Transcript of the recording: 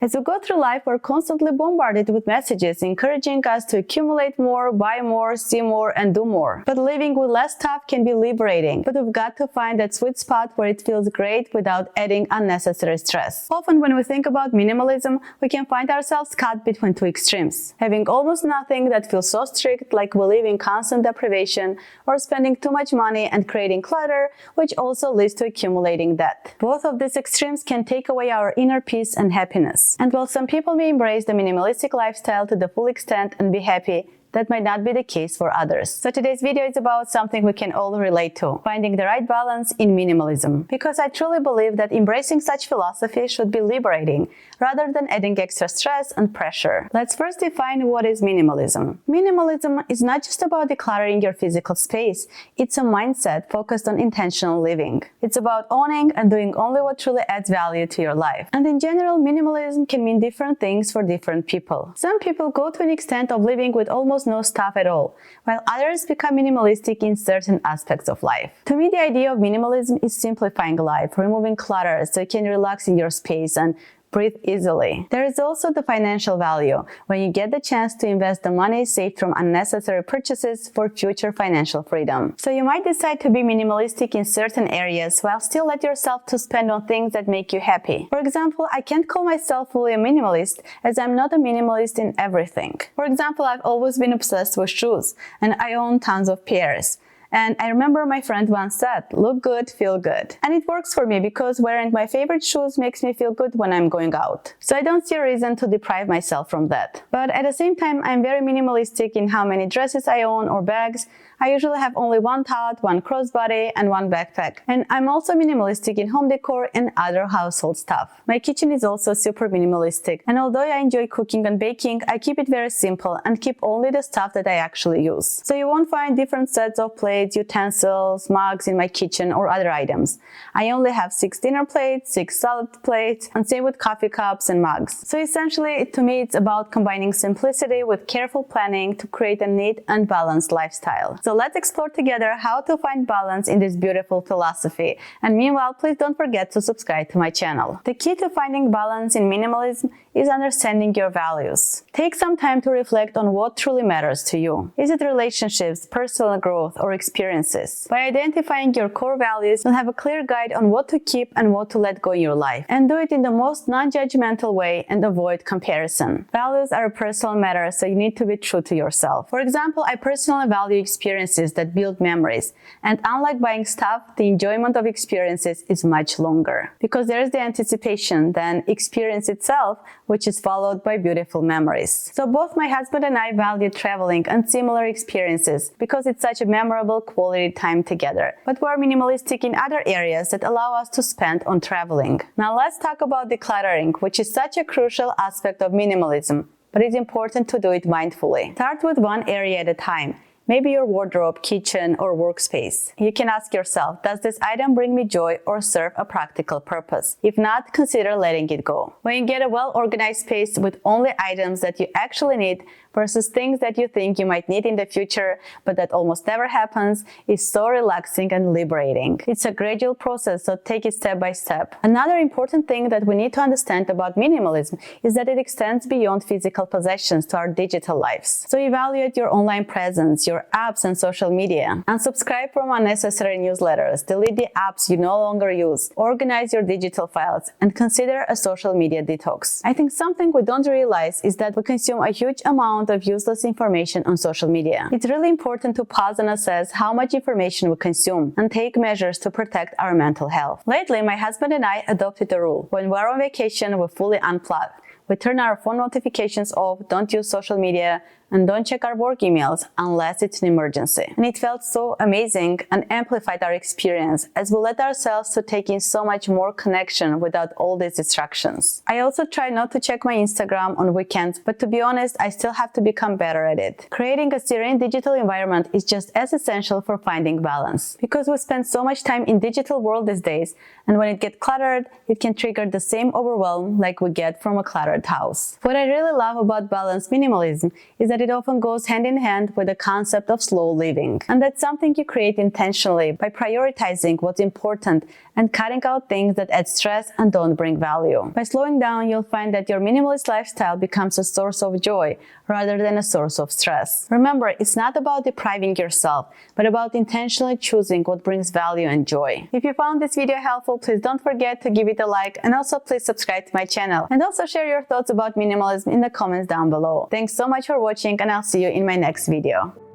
As we go through life, we're constantly bombarded with messages encouraging us to accumulate more, buy more, see more, and do more. But living with less stuff can be liberating, but we've got to find that sweet spot where it feels great without adding unnecessary stress. Often when we think about minimalism, we can find ourselves caught between two extremes. Having almost nothing that feels so strict, like we live in constant deprivation, or spending too much money and creating clutter, which also leads to accumulating debt. Both of these extremes can take away our inner peace and happiness. And while some people may embrace the minimalistic lifestyle to the full extent and be happy, that might not be the case for others. So today's video is about something we can all relate to, finding the right balance in minimalism. Because I truly believe that embracing such philosophy should be liberating, rather than adding extra stress and pressure. Let's first define what is minimalism. Minimalism is not just about decluttering your physical space, it's a mindset focused on intentional living. It's about owning and doing only what truly adds value to your life. And in general, minimalism can mean different things for different people. Some people go to an extent of living with almost no stuff at all, while others become minimalistic in certain aspects of life. To me, the idea of minimalism is simplifying life, removing clutter so you can relax in your space and breathe easily. There is also the financial value, when you get the chance to invest the money saved from unnecessary purchases for future financial freedom. So you might decide to be minimalistic in certain areas while still let yourself to spend on things that make you happy. For example, I can't call myself fully a minimalist, as I'm not a minimalist in everything. For example, I've always been obsessed with shoes, and I own tons of pairs. And I remember my friend once said, look good, feel good. And it works for me because wearing my favorite shoes makes me feel good when I'm going out. So I don't see a reason to deprive myself from that. But at the same time, I'm very minimalistic in how many dresses I own or bags. I usually have only one tote, one crossbody, and one backpack. And I'm also minimalistic in home decor and other household stuff. My kitchen is also super minimalistic. And although I enjoy cooking and baking, I keep it very simple and keep only the stuff that I actually use. So you won't find different sets of plates, utensils, mugs in my kitchen or other items. I only have 6 dinner plates, 6 salad plates, and same with coffee cups and mugs. So essentially, to me, it's about combining simplicity with careful planning to create a neat and balanced lifestyle. So let's explore together how to find balance in this beautiful philosophy. And meanwhile, please don't forget to subscribe to my channel. The key to finding balance in minimalism is understanding your values. Take some time to reflect on what truly matters to you. Is it relationships, personal growth, or experiences? By identifying your core values, you'll have a clear guide on what to keep and what to let go in your life. And do it in the most non-judgmental way and avoid comparison. Values are a personal matter, so you need to be true to yourself. For example, I personally value experiences that build memories. And unlike buying stuff, the enjoyment of experiences is much longer. Because there is the anticipation, then experience itself, which is followed by beautiful memories. So both my husband and I value traveling and similar experiences because it's such a memorable quality time together. But we're minimalistic in other areas that allow us to spend on traveling. Now let's talk about decluttering, which is such a crucial aspect of minimalism, but it's important to do it mindfully. Start with one area at a time. Maybe your wardrobe, kitchen, or workspace. You can ask yourself, does this item bring me joy or serve a practical purpose? If not, consider letting it go. When you get a well-organized space with only items that you actually need versus things that you think you might need in the future, but that almost never happens, is so relaxing and liberating. It's a gradual process, so take it step by step. Another important thing that we need to understand about minimalism is that it extends beyond physical possessions to our digital lives. So evaluate your online presence, your apps and social media. Unsubscribe from unnecessary newsletters, delete the apps you no longer use, organize your digital files, and consider a social media detox. I think something we don't realize is that we consume a huge amount of useless information on social media. It's really important to pause and assess how much information we consume and take measures to protect our mental health. Lately, my husband and I adopted a rule. When we're on vacation, we fully unplug. We turn our phone notifications off, don't use social media, and don't check our work emails unless it's an emergency. And it felt so amazing and amplified our experience as we let ourselves to take in so much more connection without all these distractions. I also try not to check my Instagram on weekends, but to be honest, I still have to become better at it. Creating a serene digital environment is just as essential for finding balance. Because we spend so much time in digital world these days, and when it gets cluttered, it can trigger the same overwhelm like we get from a cluttered house. What I really love about balanced minimalism is that that it often goes hand in hand with the concept of slow living. And that's something you create intentionally by prioritizing what's important and cutting out things that add stress and don't bring value. By slowing down, you'll find that your minimalist lifestyle becomes a source of joy rather than a source of stress. Remember, it's not about depriving yourself, but about intentionally choosing what brings value and joy. If you found this video helpful, please don't forget to give it a like, and also please subscribe to my channel. And also share your thoughts about minimalism in the comments down below. Thanks so much for watching, and I'll see you in my next video.